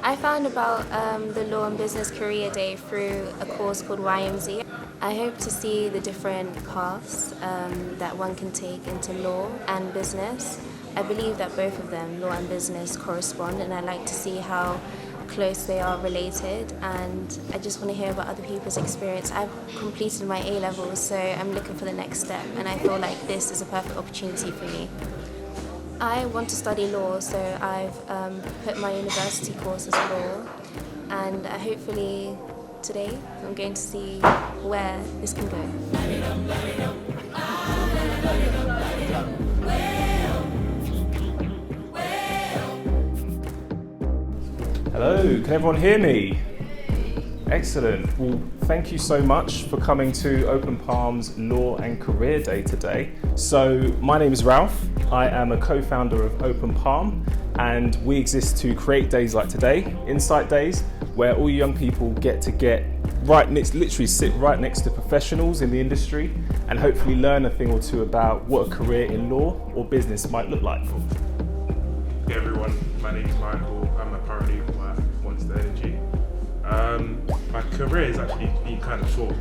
I found about the Law and Business Career Day through a course called YMZ. I hope to see the different paths that one can take into law and business. I believe that both of them, law and business, correspond, and I like to see how close they are related, and I just want to hear about other people's experience. I've completed my A-levels, so I'm looking for the next step, and I feel like this is a perfect opportunity for me. I want to study law, so I've put my university course as law, and hopefully today I'm going to see where this can go. Hello, can everyone hear me? Excellent. Well, thank you so much for coming to Open Palm's Law and Career Day today. So, my name is Ralph. I am a co-founder of Open Palm, and we exist to create days like today, Insight Days, where all young people get literally sit right next to professionals in the industry and hopefully learn a thing or two about what a career in law or business might look like. Hey everyone, my name is Michael. I'm a paralegal at Monster Energy. My career has actually been kind of short,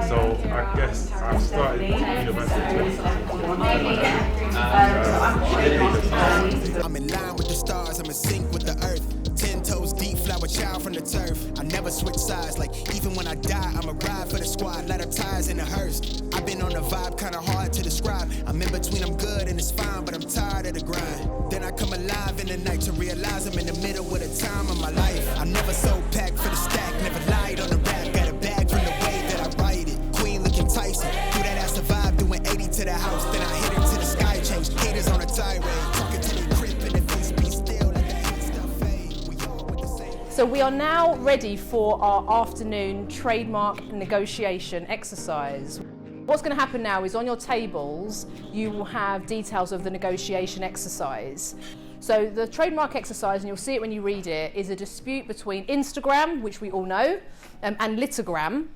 so I guess I've started university in 2016. I'm in line with the stars, I'm in sync with the earth. 10 toes deep, flower child from the turf. I never switch sides, like even when I die, I'm a ride for the squad, ladder ties in a hearse. I've been on the vibe, kinda hard to describe. I'm in between, I'm good and it's fine, but I'm tired of the grind. Then I come alive in the night to realize I'm in the middle of the time of my life. I'm never so packed for the stack, never lied on the rap. Got a bag from the way that I write it. Queen looking Tyson, do that ass survive, doing 80 to the house. Then I hit her to the sky, change haters on a tirade. Talking to the crib in the face, be still, let that hate stuff fade. We all with the same. So we are now ready for our afternoon trademark negotiation exercise. What's going to happen now is on your tables you will have details of the negotiation exercise. So the trademark exercise, and you'll see it when you read it, is a dispute between Instagram, which we all know, and Litogram,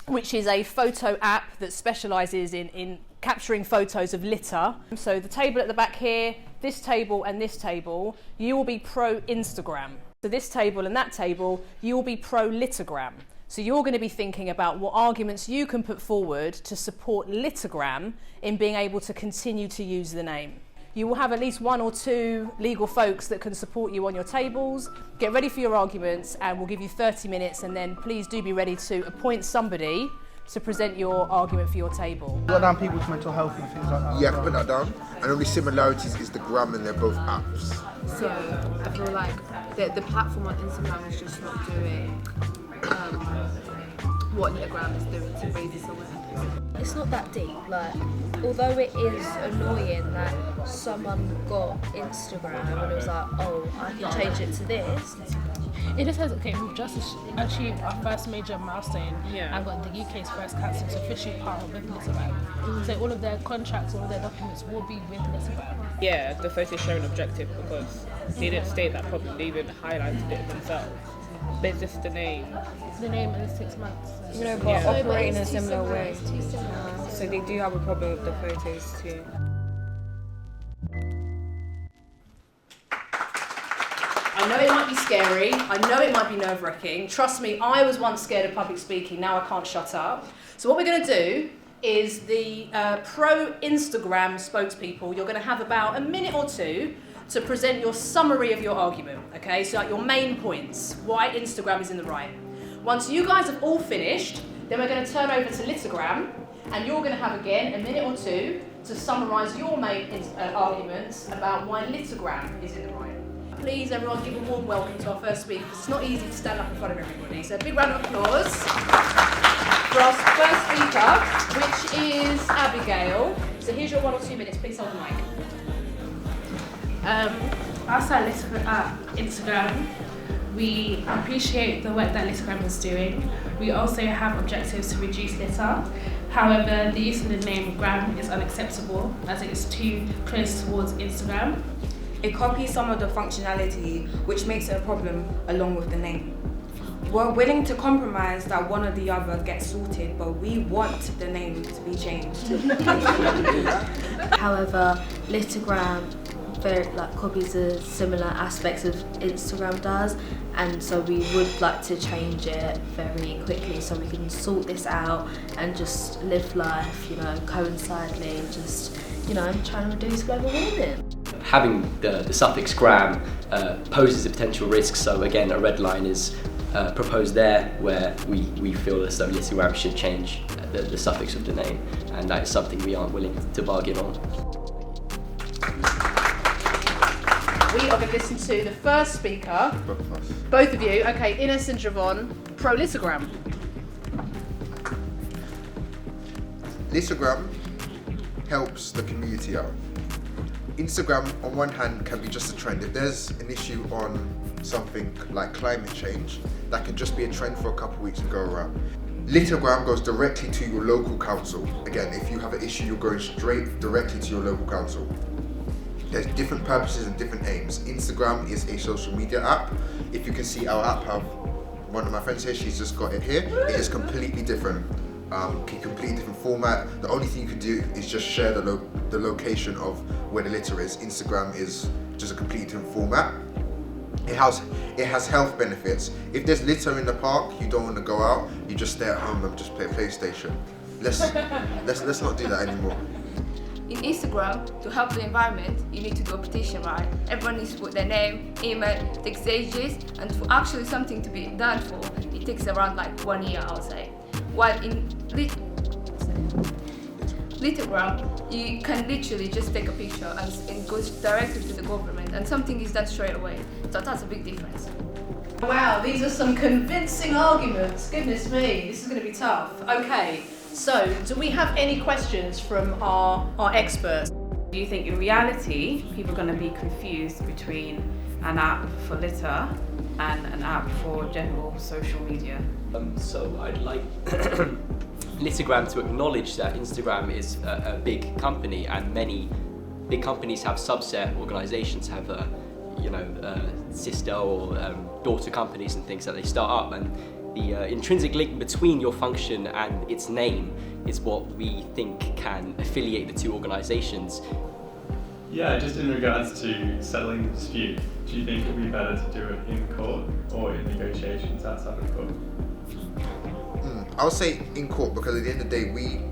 which is a photo app that specialises in capturing photos of litter. So the table at the back here, this table and this table, you will be pro Instagram. So this table and that table, you will be pro Litogram. So you're going to be thinking about what arguments you can put forward to support Litogram in being able to continue to use the name. You will have at least one or two legal folks that can support you on your tables. Get ready for your arguments, and we'll give you 30 minutes, and then please do be ready to appoint somebody to present your argument for your table. Put down people's mental health and things like that. Yeah, put that down. And the only similarities is the gram, and they're both apps. So I feel like the platform on Instagram is just not doing what Litogram is doing to raise this awareness. It's not that deep, like, although it is annoying that someone got Instagram and it was like, oh, I can change it to this. It just says, okay, we've just achieved our first major milestone. I've got the UK's first council to officially partner with Litogram. So all of their contracts, all of their documents will be with Litogram. Yeah, the photos show an objective because they didn't state that properly, they even highlighted it themselves. But it's just the name. The name in 6 months. You know, but operate in a similar way. So they do have a problem with the photos too. I know it might be scary, I know it might be nerve-wracking. Trust me, I was once scared of public speaking, now I can't shut up. So what we're going to do is the pro-Instagram spokespeople, you're going to have about a minute or two to present your summary of your argument, okay? So like your main points, why Instagram is in the right. Once you guys have all finished, then we're going to turn over to Litogram, and you're going to have again a minute or two to summarise your main arguments about why Litogram is in the right. Please, everyone, give a warm welcome to our first speaker, because it's not easy to stand up in front of everybody. So a big round of applause for our first speaker, which is Abigail. So here's your 1 or 2 minutes. Please hold the mic. Outside Instagram, we appreciate the work that Litogram is doing. We also have objectives to reduce litter. However, the use of the name Gram is unacceptable as it is too close towards Instagram. It copies some of the functionality, which makes it a problem along with the name. We're willing to compromise that one or the other gets sorted, but we want the name to be changed. However, Litogram very copies the similar aspects of Instagram does, and so we would like to change it very quickly so we can sort this out and just live life, coincidentally, and just trying to reduce global warming. Having the suffix gram poses a potential risk, so again a red line is proposed there where we feel as though Litogram should change the suffix of the name, and that is something we aren't willing to bargain on. We are going to listen to the first speaker. Both of you. Okay, Ines and Javon, pro Litogram. Litogram helps the community out. Instagram, on one hand, can be just a trend. If there's an issue on something like climate change, that can just be a trend for a couple of weeks and go around. Litogram goes directly to your local council. Again, if you have an issue, you're going straight directly to your local council. There's different purposes and different aims. Instagram is a social media app. If you can see our app, one of my friends here, she's just got it here. It is completely different. Completely different format. The only thing you can do is just share the location of where the litter is. Instagram is just a completely different format. It has health benefits. If there's litter in the park, you don't want to go out. You just stay at home and just play PlayStation. Let's not do that anymore. In Instagram, to help the environment, you need to do a petition, right? Everyone needs to put their name, email, takes ages, and for actually something to be done for, it takes around 1 year, I would say. While in Litogram, you can literally just take a picture and it goes directly to the government, and something is done straight away. So that's a big difference. Wow, these are some convincing arguments. Goodness me, this is going to be tough. Okay, so do we have any questions from our experts? Do you think in reality people are going to be confused between an app for litter and an app for general social media? So I'd like Litogram to acknowledge that Instagram is a big company, and many big companies have subset organisations, have sister or daughter companies and things that they start up, and the intrinsic link between your function and its name is what we think can affiliate the two organisations. Yeah, just in regards to settling the dispute, do you think it would be better to do it in court or in negotiations outside of court? I would say in court, because at the end of the day we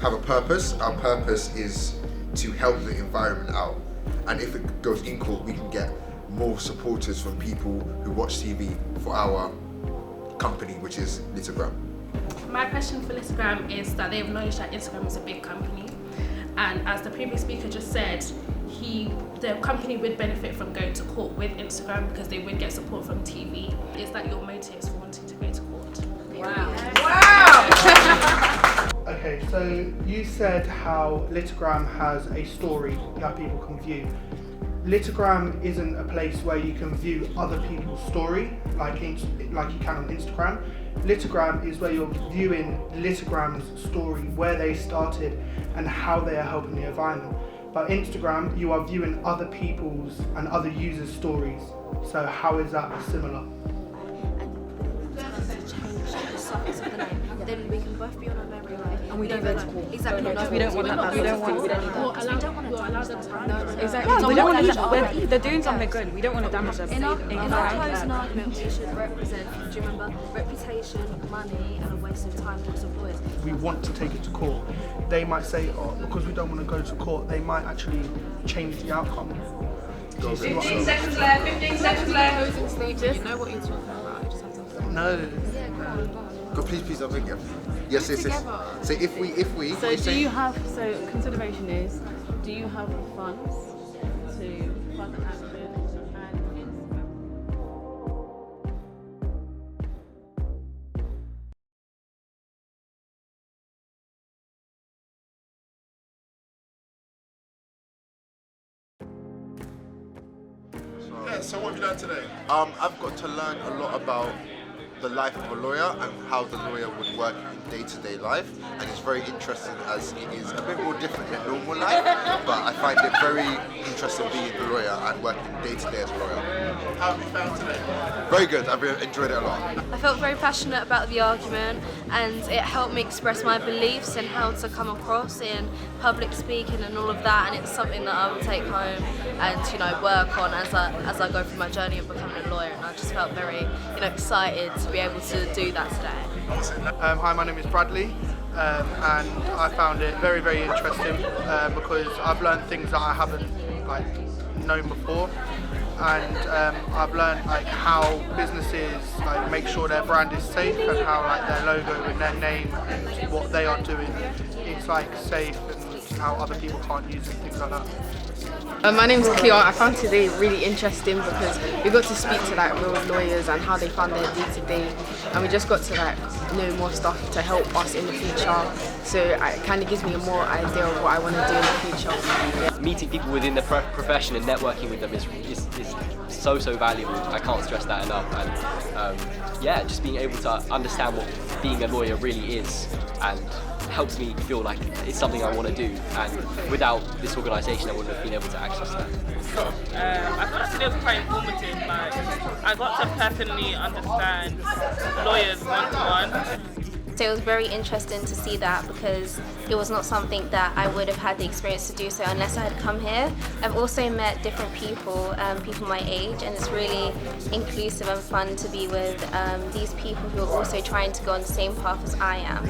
have a purpose. Our purpose is to help the environment out, and if it goes in court, we can get more supporters from people who watch TV for our company, which is Litogram. My question for Litogram is that they acknowledge that Instagram is a big company, and as the previous speaker just said, the company would benefit from going to court with Instagram because they would get support from TV. Is that your motives for wanting to go to court? Wow. Okay, so you said how Litogram has a story that people can view. Litogram isn't a place where you can view other people's story like you can on Instagram. Litogram is where you're viewing Litogram's story, where they started and how they are helping the environment. But Instagram, you are viewing other people's and other users' stories. So how is that similar? Then we can both be on our merry way. And we don't go to court. Exactly. We don't want that. We don't want that. Exactly. Yeah, we don't want to. They're doing something good. We don't want to damage them. In our closing argument, we should represent, do you remember, reputation, money, and a waste of time for lawyers. We want to take it to court. They might say, because we don't want to go to court, they might actually change the outcome. 15 seconds left, 15 seconds left. You know what you're talking about. You just have to. No. Go, please, I beg you. Yes. So if we. So do you have? So consideration is, do you have the funds to fund an action and Yeah, so what have you learned today? I've got to learn a lot about the life of a lawyer and how the lawyer would work in day-to-day life, and it's very interesting as it is a bit more different than normal life, but I find it very interesting being a lawyer and working day-to-day as a lawyer. How have you found today? Very good, I've enjoyed it a lot. I felt very passionate about the argument, and it helped me express my beliefs and how to come across in public speaking and all of that, and it's something that I will take home and, you know, work on as I go through my journey of becoming a lawyer, and I just felt very, you know, excited to be able to do that today. Hi, my name is Bradley, and I found it very, very interesting because I've learned things that I haven't known before, and I've learned how businesses make sure their brand is safe and how their logo and their name and what they are doing is safe and how other people can't use it, things like that. My name is Cleo. I found today really interesting because we got to speak to real lawyers and how they found their day-to-day, and we just got to know more stuff to help us in the future. So it kind of gives me a more idea of what I want to do in the future. Yeah. Meeting people within the profession and networking with them is so valuable. I can't stress that enough. And yeah, just being able to understand what being a lawyer really is and helps me feel like it's something I want to do, and without this organisation I wouldn't have been able to access that. I thought that today was quite informative. I got to personally understand lawyers one-to-one. So it was very interesting to see that because it was not something that I would have had the experience to do so unless I had come here. I've also met different people, people my age, and it's really inclusive and fun to be with these people who are also trying to go on the same path as I am.